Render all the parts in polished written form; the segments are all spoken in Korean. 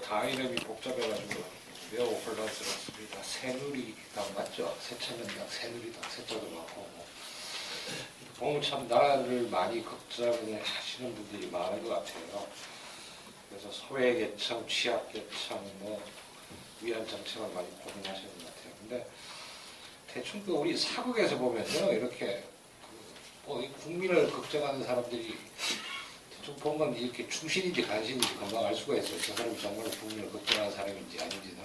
다 이름이 복잡해가지고 매우 혼란스럽습니다. 새누리당 맞죠? 새천년당, 새누리당, 새자도 많고 보면 참 나라를 많이 걱정을 하시는 분들이 많은 것 같아요. 그래서 소외계층, 취약계층, 위안 정책을 많이 고민하시는 것 같아요. 근데 대충 우리 사극에서 보면요, 이렇게 이 국민을 걱정하는 사람들이 좀 보면 이렇게 충신인지 간신인지 금방 알 수가 있어요. 저 사람이 정말 국민을 걱정하는 사람인지 아닌지는.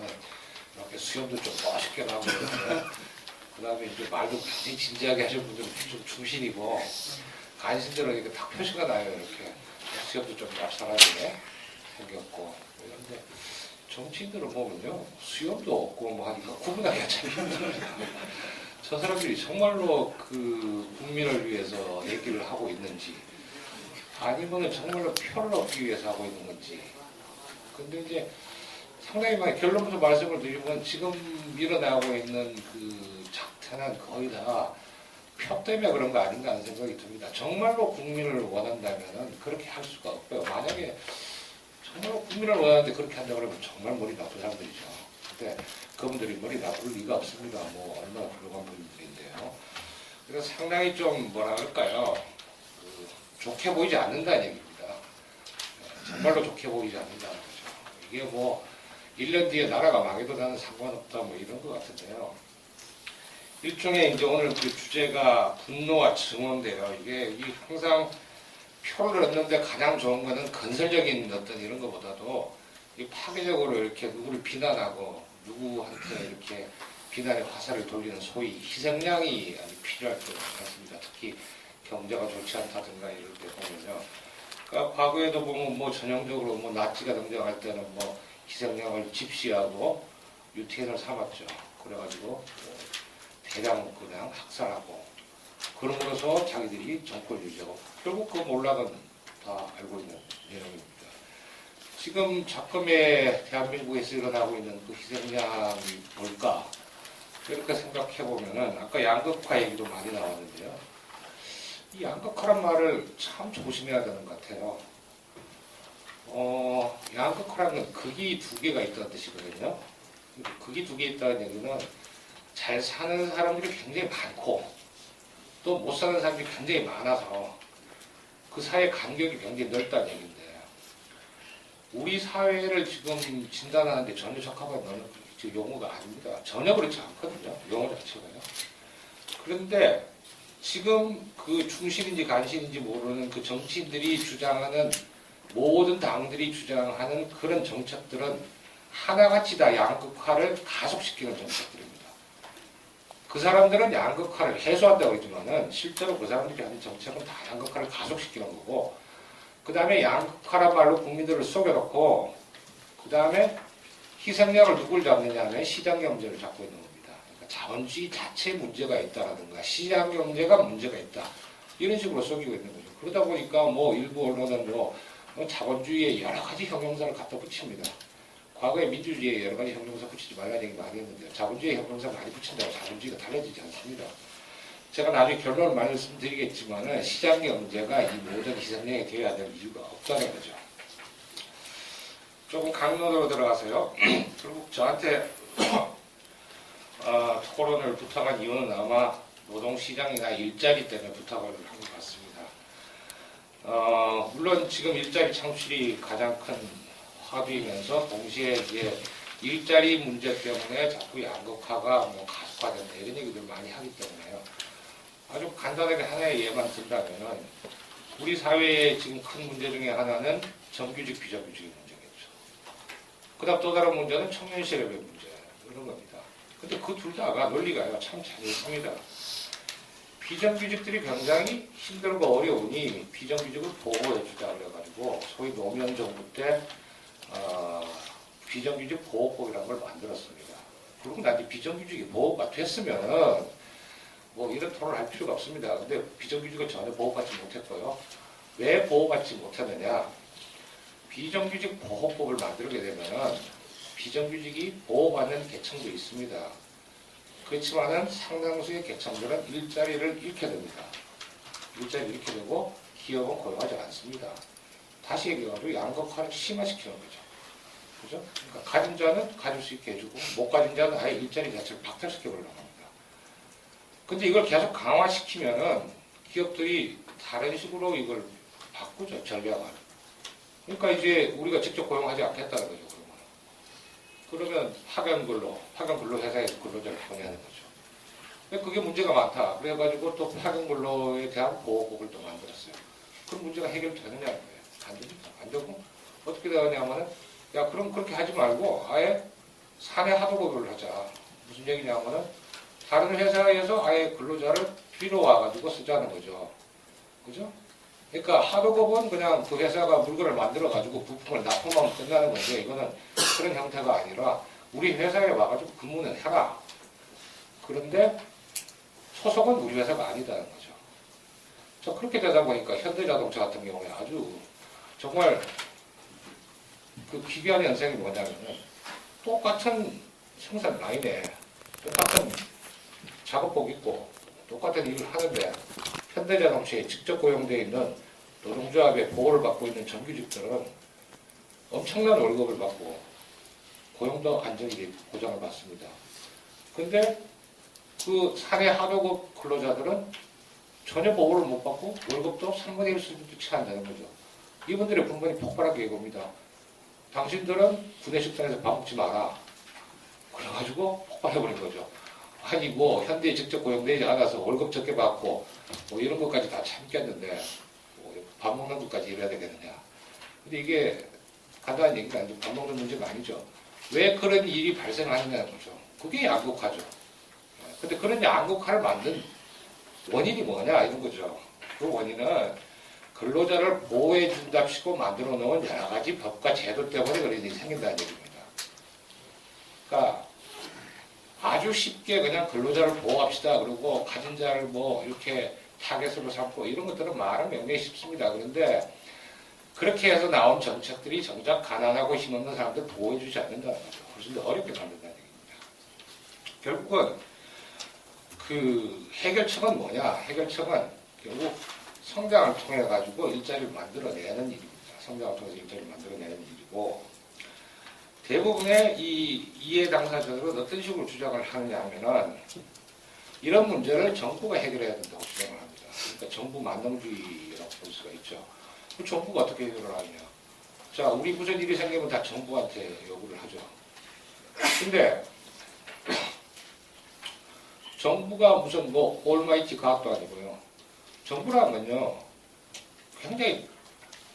이렇게 수염도 좀 멋있게 나고 그 다음에 이제 말도 굉장히 진지하게 하시는 분들은 좀 충신이고, 간신들은 이렇게 딱 표시가 나요. 이렇게 수염도 좀 얍삽하게 생겼고. 그런데 정치인들을 보면요, 수염도 없고 하니까 구분하기가 참 힘듭니다. 저 사람들이 정말로 그 국민을 위해서 얘기를 하고 있는지, 아니면 정말로 표를 얻기 위해서 하고 있는 건지. 근데 이제 상당히 많이 결론부터 말씀을 드리면 지금 일어나고 있는 그 작태는 거의 다 표 때문에 그런 거 아닌가 하는 생각이 듭니다. 정말로 국민을 원한다면 그렇게 할 수가 없고요. 만약에 정말로 국민을 원하는데 그렇게 한다 그러면 정말 머리 나쁜 사람들이죠. 근데 그분들이 머리 나쁠 리가 없습니다. 얼마나 훌륭한 분들인데요. 그래서 상당히 좀 뭐라 그럴까요? 좋게 보이지 않는다는 얘기입니다. 정말로 좋게 보이지 않는다는 거죠. 이게 1년 뒤에 나라가 망해도 나는 상관없다 이런 것 같은데요. 일종의 이제 오늘 그 주제가 분노와 증오인데요. 이게 항상 표를 얻는데 가장 좋은 거는 건설적인 어떤 이런 것보다도 파괴적으로 이렇게 누구를 비난하고 누구한테 이렇게 비난의 화살을 돌리는 소위 희생양이 아주 필요할 것 같습니다. 특히 경제가 좋지 않다든가 이럴 때 보면요. 그러니까 과거에도 보면 전형적으로 나치가 등장할 때는 희생양을 집시하고 유태인을 삼았죠. 그래가지고 대량 그냥 학살하고 그럼으로써 자기들이 정권 유지하고 결국 그 몰락은 다 알고 있는 내용입니다. 지금 작금의 대한민국에서 일어나고 있는 그 희생양이 뭘까? 이렇게 생각해 보면은 아까 양극화 얘기도 많이 나왔는데요. 이 양극화란 말을 참 조심해야 되는 것 같아요. 양극화라는 극이 두 개가 있다는 뜻이거든요. 극이 두 개 있다는 얘기는 잘 사는 사람들이 굉장히 많고 또 못 사는 사람들이 굉장히 많아서 그 사회 간격이 굉장히 넓다는 얘기인데, 우리 사회를 지금 진단하는데 전혀 적합한 용어가 아닙니다. 전혀 그렇지 않거든요. 용어 자체가요. 그런데 지금 그 중심인지 간신인지 모르는 그 정치인들이 주장하는, 모든 당들이 주장하는 그런 정책들은 하나같이 다 양극화를 가속시키는 정책들입니다. 그 사람들은 양극화를 해소한다고 했지만은 실제로 그 사람들이 하는 정책은 다 양극화를 가속시키는 거고, 그 다음에 양극화란 말로 국민들을 속여놓고, 그 다음에 희생양을 누굴 잡느냐 하면 시장경제를 잡고 있는 겁니다. 그러니까 자본주의 자체에 문제가 있다라든가 시장경제가 문제가 있다, 이런 식으로 속이고 있는 거죠. 그러다 보니까 일부 언론은 자본주의에 여러 가지 형용사를 갖다 붙입니다. 과거에 민주주의에 여러 가지 형용사 붙이지 말라는 얘기 많이 했는데요. 자본주의 형용사 많이 붙인다고 자본주의가 달라지지 않습니다. 제가 나중에 결론을 말씀드리겠지만 시장경제가 이 모든 희생양이 되어야 될 이유가 없다는 거죠. 조금 강론으로 들어가서요. 결국 저한테 토론을 부탁한 이유는 아마 노동시장이나 일자리 때문에 부탁을 한 것 같습니다. 물론 지금 일자리 창출이 가장 큰 화두이면서 동시에 이제 일자리 문제 때문에 자꾸 양극화가 가속화된다 이런 얘기들 많이 하기 때문에요. 아주 간단하게 하나의 예만 든다면은 우리 사회의 지금 큰 문제 중에 하나는 정규직 비정규직의 문제겠죠. 그 다음 또 다른 문제는 청년 실업의 문제 이런 겁니다. 근데 그 둘 다가 논리가요 참 잘 있습니다. 비정규직들이 굉장히 힘들고 어려우니 비정규직을 보호해주자 그래가지고 소위 노무현 정부 때 비정규직 보호법이라는 걸 만들었습니다. 그리고 나중에 비정규직이 보호가 됐으면은 이런 토론을 할 필요가 없습니다. 근데 비정규직은 전혀 보호받지 못했고요. 왜 보호받지 못했느냐? 비정규직 보호법을 만들게 되면은 비정규직이 보호받는 계층도 있습니다. 그렇지만은 상당수의 계층들은 일자리를 잃게 됩니다. 일자리를 잃게 되고 기업은 고용하지 않습니다. 다시 얘기해가지고 양극화를 심화시키는 거죠. 그죠? 그러니까 가진 자는 가질 수 있게 해주고 못 가진 자는 아예 일자리 자체를 박탈시켜버리려고 합니다. 근데 이걸 계속 강화시키면은 기업들이 다른 식으로 이걸 바꾸죠, 전략을. 그러니까 이제 우리가 직접 고용하지 않겠다는 거죠, 그러면 파견 근로 회사에서 근로자를 보내는 거죠. 근데 그게 문제가 많다. 그래가지고 또 파견 근로에 대한 보호법을 또 만들었어요. 그럼 문제가 해결되느냐는 거예요. 안 됩니다. 안 되고 어떻게 되느냐면은 야 그럼 그렇게 하지 말고 아예 사내 하도급을 하자. 무슨 얘기냐면은 다른 회사에서 아예 근로자를 필요 와가지고 쓰자는 거죠. 그죠? 그러니까 하도급은 그냥 그 회사가 물건을 만들어가지고 부품을 납품하면 끝나는 건데 이거는 그런 형태가 아니라 우리 회사에 와가지고 근무는 해라. 그런데 소속은 우리 회사가 아니다는 거죠. 자, 그렇게 되다 보니까 현대자동차 같은 경우에 아주 정말 그 기괴한 현상이 뭐냐면 똑같은 생산 라인에 똑같은 작업복 입고 똑같은 일을 하는데 현대자동차에 직접 고용되어 있는 노동조합의 보호를 받고 있는 정규직들은 엄청난 월급을 받고 고용도 안정이 보장을 받습니다. 근데 그 사내 하도급 근로자들은 전혀 보호를 못 받고 월급도 3분의 1 수준도 채 안 되는 거죠. 이분들의 분분이 폭발하게 이겁니다. 당신들은 구내식당에서 밥 먹지 마라. 그래가지고 폭발해버린 거죠. 아니 뭐 현대에 직접 고용되지 않아서 월급 적게 받고 뭐 이런 것까지 다 참겠는데 뭐 밥 먹는 것까지 이래야 되겠느냐. 근데 이게 간단한 얘기가 아니죠. 밥 먹는 문제가 아니죠. 왜 그런 일이 발생하느냐는 거죠. 그게 양극화죠. 근데 그런 양극화를 만든 원인이 뭐냐 이런 거죠. 그 원인은 근로자를 보호해준답시고 만들어 놓은 여러 가지 법과 제도 때문에 그런 일이 생긴다는 얘기입니다. 그러니까 아주 쉽게 그냥 근로자를 보호합시다. 그리고 가진 자를 뭐 이렇게 타겟으로 삼고 이런 것들은 말은 굉장히 쉽습니다. 그런데 그렇게 해서 나온 정책들이 정작 가난하고 힘없는 사람들 보호해주지 않는다는 거죠. 훨씬 더 어렵게 만든다는 얘기입니다. 결국은 그 해결책은 뭐냐? 해결책은 결국 성장을 통해 가지고 일자리를 만들어내는 일입니다. 성장을 통해서 일자리를 만들어내는 일이고 대부분의 이 이해 당사자들은 어떤 식으로 주장을 하느냐 하면은 이런 문제를 정부가 해결해야 된다고 주장을 합니다. 그러니까 정부 만능주의라고 볼 수가 있죠. 그 정부가 어떻게 해결을 하느냐? 자, 우리 무슨 일이 생기면 다 정부한테 요구를 하죠. 근데 정부가 무슨 뭐 올마이티 과학도 아니고요. 정부라는 건요, 굉장히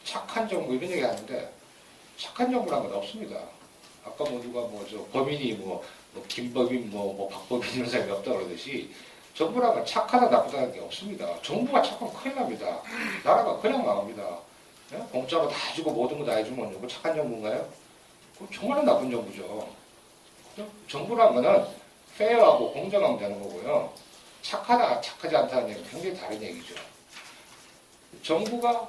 착한 정부 이런 얘기 하는데 착한 정부라는 건 없습니다. 아까 뭐 누가 뭐 저 범인이 뭐 김법인 뭐 박법인 이런 사람이 없다 그러듯이 정부라는 건 착하다 나쁘다는 게 없습니다. 정부가 착하면 큰일 납니다. 나라가 그냥 망합니다. 예? 공짜로 다 주고 모든 거 다 해주면 이거 착한 정부인가요? 그럼 정말로 나쁜 정부죠. 그죠? 정부라는 거는 페어하고 공정하면 되는 거고요. 착하다, 착하지 않다는 얘기는 굉장히 다른 얘기죠. 정부가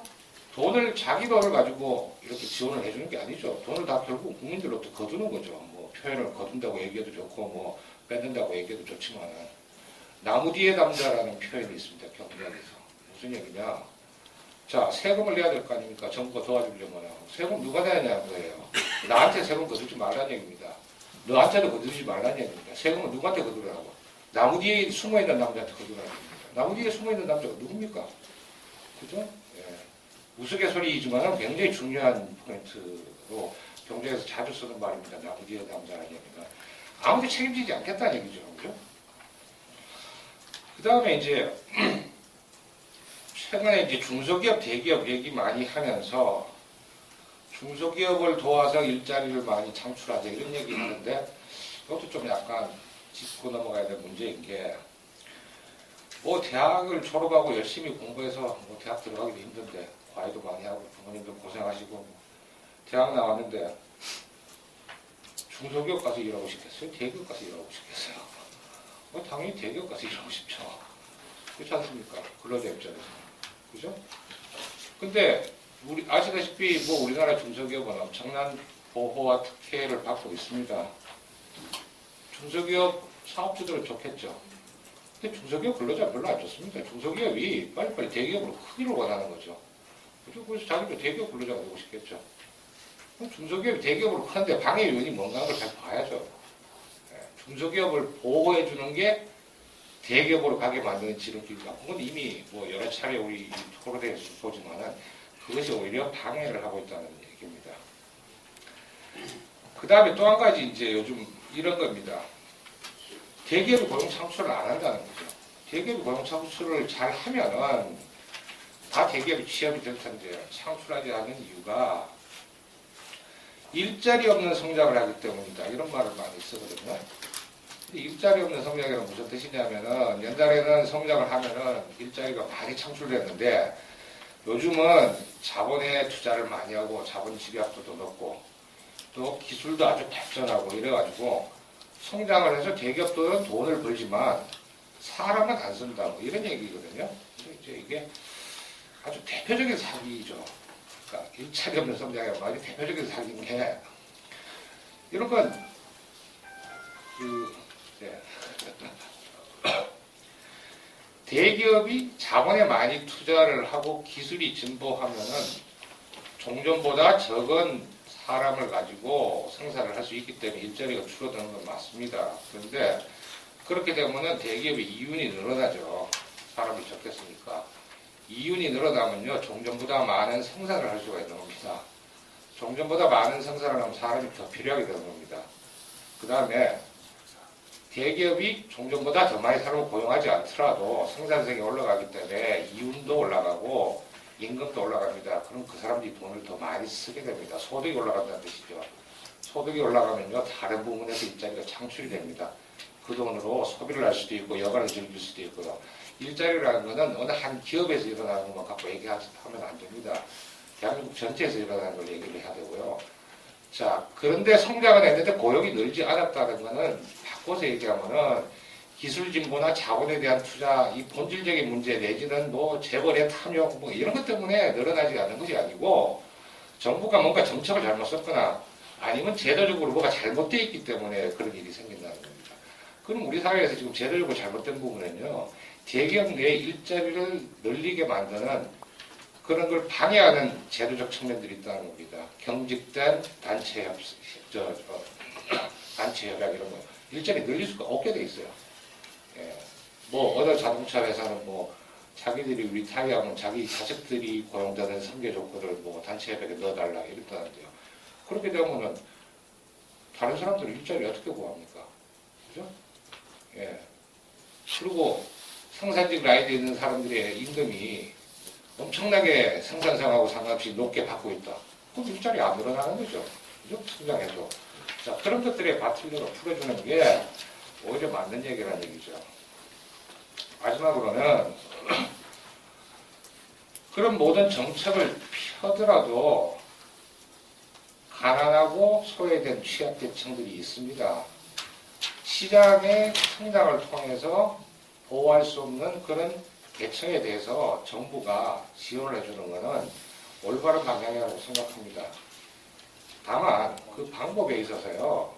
자기 돈을 가지고 이렇게 지원을 해주는 게 아니죠. 돈을 다 결국 국민들로부터 거두는 거죠. 뭐 표현을 거둔다고 얘기해도 좋고, 뭐 뺏는다고 얘기해도 좋지만, 나무 뒤에 남자라는 표현이 있습니다. 경제학에서. 무슨 얘기냐. 자, 세금을 내야 될 거 아닙니까? 정부가 도와주려면. 세금 누가 내야 거예요? 나한테 세금 거두지 말라는 얘기입니다. 너한테도 거두지 말라는 얘기입니다. 세금은 누구한테 거두라고? 나무 뒤에 숨어있는 남자한테 거두라는 얘기입니다. 나무 뒤에 숨어있는 남자가 누굽니까? 그죠? 예. 우스갯소리이지만 굉장히 중요한 포인트로 경제에서 자주 쓰는 말입니다. 나무 뒤에 남자라는 얘기가. 아무도 책임지지 않겠다는 얘기죠. 그죠? 그 다음에 이제, 최근에 이제 중소기업, 대기업 얘기 많이 하면서 중소기업을 도와서 일자리를 많이 창출하자 이런 얘기 하는데 이것도 좀 약간 짚고 넘어가야 될 문제인 게 뭐 대학을 졸업하고 열심히 공부해서 뭐 대학 들어가기도 힘든데 과외도 많이 하고 부모님도 고생하시고 뭐 대학 나왔는데 중소기업 가서 일하고 싶겠어요? 대기업 가서 일하고 싶겠어요? 뭐 당연히 대기업 가서 일하고 싶죠. 그렇지 않습니까? 근로자 입장에서. 그죠? 근데 우리 아시다시피 뭐 우리나라 중소기업은 엄청난 보호와 특혜를 받고 있습니다. 중소기업 사업주들은 좋겠죠. 근데 중소기업 근로자 별로 안 좋습니다. 중소기업이 빨리빨리 대기업으로 크기를 원하는 거죠. 그래서 자기도 대기업 근로자가 되고 싶겠죠. 중소기업이 대기업으로 크는데 방해 요인이 뭔가 하는 걸 잘 봐야죠. 중소기업을 보호해주는 게 대기업으로 가게 만드는 지름길이다. 그건 이미 뭐 여러 차례 우리 토론회에서 보지만은 그것이 오히려 방해를 하고 있다는 얘기입니다. 그 다음에 또 한 가지 이제 요즘 이런 겁니다. 대기업이 고용 창출을 안 한다는 거죠. 대기업이 고용 창출을 잘 하면은 다 대기업이 취업이 될 텐데 창출하지 않는 이유가 일자리 없는 성장을 하기 때문이다. 이런 말을 많이 쓰거든요. 일자리 없는 성장이란 무슨 뜻이냐면은 옛날에는 성장을 하면은 일자리가 많이 창출됐는데 요즘은 자본에 투자를 많이 하고 자본 집약도도 높고 또 기술도 아주 발전하고 이래가지고 성장을 해서 대기업들은 돈을 벌지만 사람은 안 쓴다. 뭐 이런 얘기거든요. 그래서 이제 이게 아주 대표적인 사기죠. 그러니까 일자리 없는 성장이라고 아주 대표적인 사기인 게 이런 건 대기업이 자본에 많이 투자를 하고 기술이 진보하면은 종전보다 적은 사람을 가지고 생산을 할 수 있기 때문에 일자리가 줄어드는 건 맞습니다. 그런데 그렇게 되면은 대기업의 이윤이 늘어나죠. 사람이 적겠으니까. 이윤이 늘어나면요, 종전보다 많은 생산을 할 수가 있는 겁니다. 종전보다 많은 생산을 하면 사람이 더 필요하게 되는 겁니다. 그 다음에 대기업이 종전보다 더 많이 사람을 고용하지 않더라도 생산성이 올라가기 때문에 이윤도 올라가고 임금도 올라갑니다. 그럼 그 사람들이 돈을 더 많이 쓰게 됩니다. 소득이 올라간다는 뜻이죠. 소득이 올라가면요, 다른 부분에서 일자리가 창출이 됩니다. 그 돈으로 소비를 할 수도 있고 여가를 즐길 수도 있고요. 일자리라는 것은 어느 한 기업에서 일어나는 것만 갖고 얘기하면 안 됩니다. 대한민국 전체에서 일어나는 걸 얘기를 해야 되고요. 자, 그런데 성장은 했는데 고용이 늘지 않았다는 것은 바꿔서 얘기하면은 기술 진보나 자본에 대한 투자, 이 본질적인 문제 내지는 뭐 재벌의 탐욕 뭐 이런 것 때문에 늘어나지 않는 것이 아니고 정부가 뭔가 정책을 잘못 썼거나 아니면 제도적으로 뭐가 잘못되어 있기 때문에 그런 일이 생긴다는 겁니다. 그럼 우리 사회에서 지금 제도적으로 잘못된 부분은요, 대기업 내 일자리를 늘리게 만드는 그런 걸 방해하는 제도적 측면들이 있다는 겁니다. 경직된 단체 단체 협약 이런 거. 일자리 늘릴 수가 없게 돼 있어요. 예. 뭐, 어느 자동차 회사는 뭐, 자기들이 리타이어하면 자기 자식들이 고용되는 선계 조건을 뭐, 단체 협약에 넣어달라 이랬다는데요. 그렇게 되면은, 다른 사람들 일자리 어떻게 구합니까? 그죠? 예. 그리고 생산직 라인에 있는 사람들의 임금이 엄청나게 생산성하고 상관없이 높게 받고 있다. 그럼 일자리 안 늘어나는 거죠. 그죠? 성장해도. 자, 그런 것들의 바틀력을 풀어주는 게 오히려 맞는 얘기라는 얘기죠. 마지막으로는 그런 모든 정책을 펴더라도 가난하고 소외된 취약계층들이 있습니다. 시장의 성장을 통해서 보호할 수 없는 그런 계층에 대해서 정부가 지원을 해주는 것은 올바른 방향이라고 생각합니다. 다만 그 방법에 있어서요,